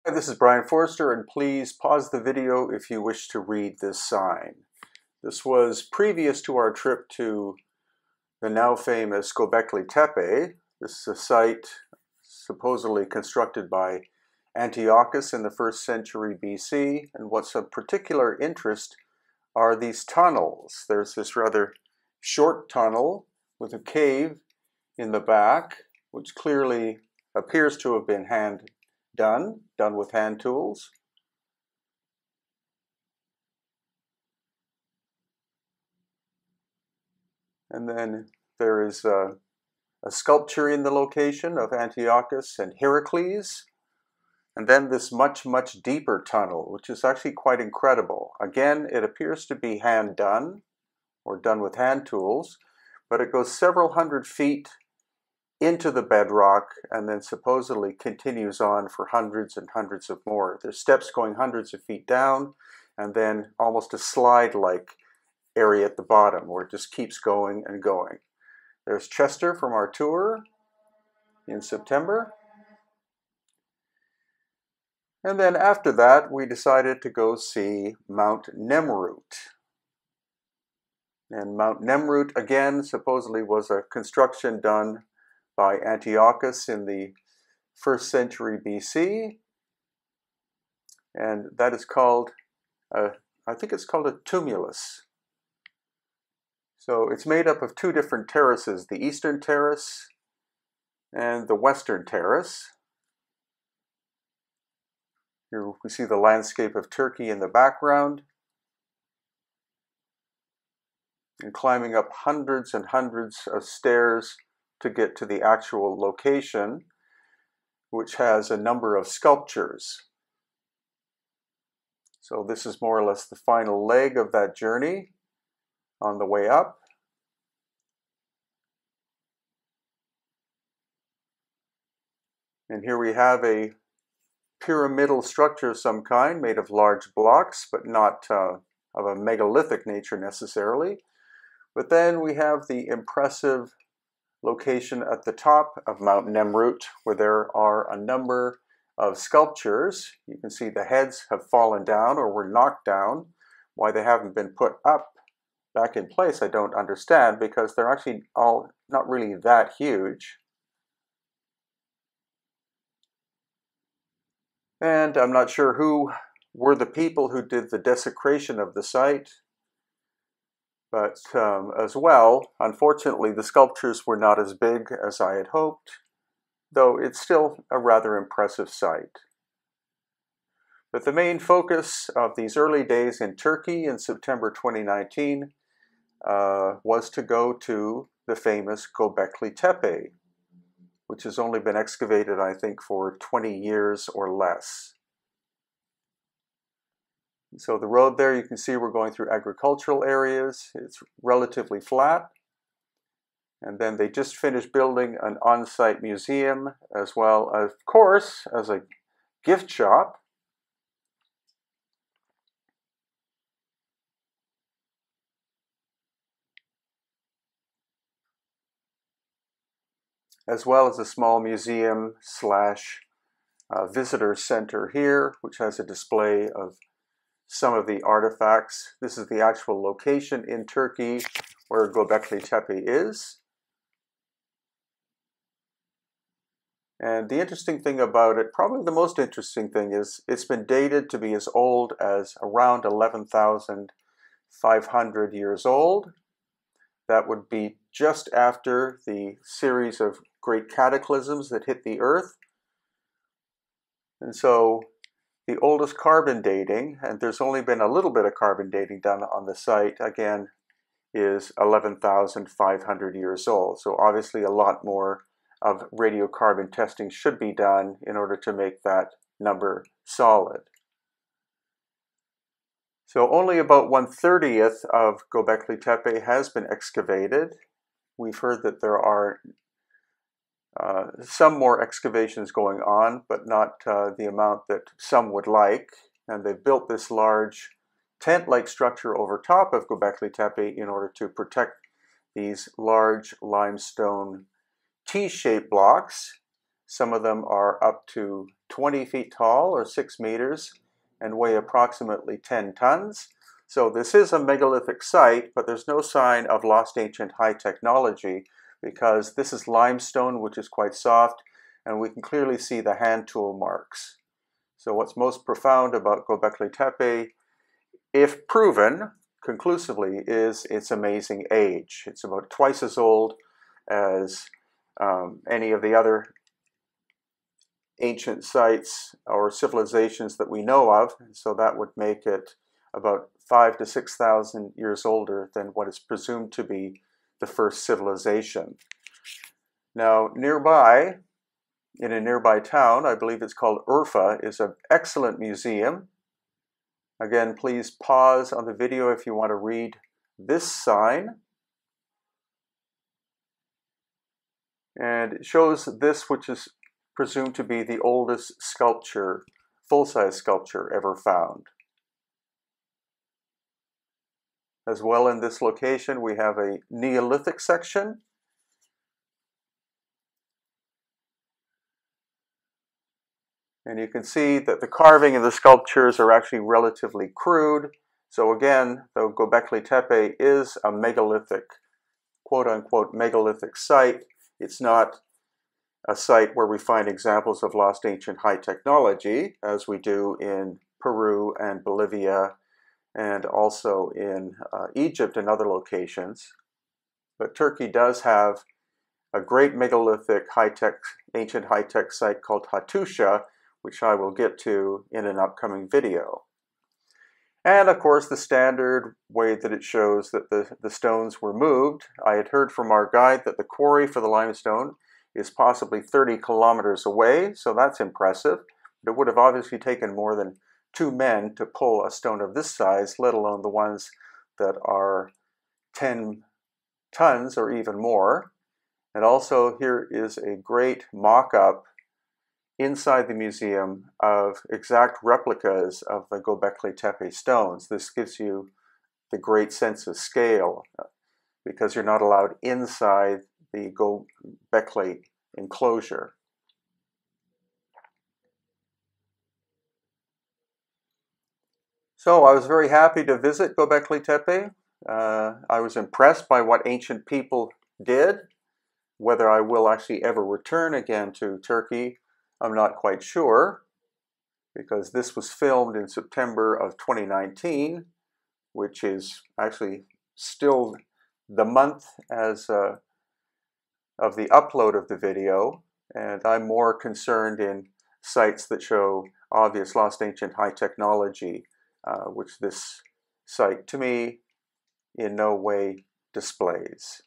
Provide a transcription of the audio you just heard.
Hi, this is Brian Forster, and please pause the video if you wish to read this sign. This was previous to our trip to the now famous Gobekli Tepe. This is a site supposedly constructed by Antiochus in the 1st century BC, and what's of particular interest are these tunnels. There's this rather short tunnel with a cave in the back, which clearly appears to have been done with hand tools. And then there is a sculpture in the location of Antiochus and Heracles. And then this much, much deeper tunnel, which is actually quite incredible. Again, it appears to be hand done or done with hand tools, but it goes several hundred feet into the bedrock and then supposedly continues on for hundreds and hundreds of more. There's steps going hundreds of feet down and then almost a slide-like area at the bottom where it just keeps going and going. There's Chester from our tour in September. And then after that, we decided to go see Mount Nemrut. And Mount Nemrut, again, supposedly was a construction done by Antiochus in the 1st century BC. And that is called, I think it's called a tumulus. So it's made up of two different terraces, the eastern terrace and the western terrace. Here we see the landscape of Turkey in the background. And climbing up hundreds and hundreds of stairs to get to the actual location, which has a number of sculptures. So this is more or less the final leg of that journey on the way up. And here we have a pyramidal structure of some kind made of large blocks, but not of a megalithic nature necessarily. But then we have the impressive location at the top of Mount Nemrut, where there are a number of sculptures. You can see the heads have fallen down or were knocked down. Why they haven't been put up back in place, I don't understand, because they're actually all not really that huge. And I'm not sure who were the people who did the desecration of the site. But as well, unfortunately, the sculptures were not as big as I had hoped, though it's still a rather impressive sight. But the main focus of these early days in Turkey in September 2019 was to go to the famous Gobekli Tepe, which has only been excavated, I think, for 20 years or less. So the road there, you can see we're going through agricultural areas. It's relatively flat. And then they just finished building an on-site museum, as well as, of course, as a gift shop. As well as a small museum slash visitor center here, which has a display of some of the artifacts. This is the actual location in Turkey where Gobekli Tepe is. And the interesting thing about it, probably the most interesting thing, is it's been dated to be as old as around 11,500 years old. That would be just after the series of great cataclysms that hit the Earth. And so the oldest carbon dating, and there's only been a little bit of carbon dating done on the site, again, is 11,500 years old. So obviously a lot more of radiocarbon testing should be done in order to make that number solid. So only about 1/30th of Gobekli Tepe has been excavated. We've heard that there are some more excavations going on, but not the amount that some would like. And they've built this large tent-like structure over top of Gobekli Tepe in order to protect these large limestone T-shaped blocks Some of them are up to 20 feet tall or 6 meters and weigh approximately 10 tons. So this is a megalithic site, but there's no sign of lost ancient high technology because this is limestone, which is quite soft, and we can clearly see the hand tool marks. So what's most profound about Gobekli Tepe, if proven conclusively, is its amazing age. It's about twice as old as any of the other ancient sites or civilizations that we know of, so that would make it about 5,000 to 6,000 years older than what is presumed to be the first civilization. Now, nearby, in a nearby town, I believe it's called Urfa, is an excellent museum. Again, please pause on the video if you want to read this sign. And it shows this, which is presumed to be the oldest sculpture, full-size sculpture ever found. As well, in this location, we have a Neolithic section. And you can see that the carving and the sculptures are actually relatively crude. So again, though Gobekli Tepe is a megalithic, quote-unquote megalithic site, it's not a site where we find examples of lost ancient high technology, as we do in Peru and Bolivia, and also in Egypt and other locations. But Turkey does have a great megalithic high-tech, ancient high-tech site called Hattusha, which I will get to in an upcoming video. And of course, the standard way that it shows that the stones were moved. I had heard from our guide that the quarry for the limestone is possibly 30 kilometers away, so that's impressive. But it would have obviously taken more than 2 men to pull a stone of this size, let alone the ones that are 10 tons or even more. And also here is a great mock-up inside the museum of exact replicas of the Gobekli Tepe stones. This gives you the great sense of scale because you're not allowed inside the Gobekli enclosure. So I was very happy to visit Gobekli Tepe. I was impressed by what ancient people did. Whether I will actually ever return again to Turkey, I'm not quite sure, because this was filmed in September of 2019, which is actually still the month as of the upload of the video, and I'm more concerned in sites that show obvious lost ancient high technology, which this site, to me, in no way displays.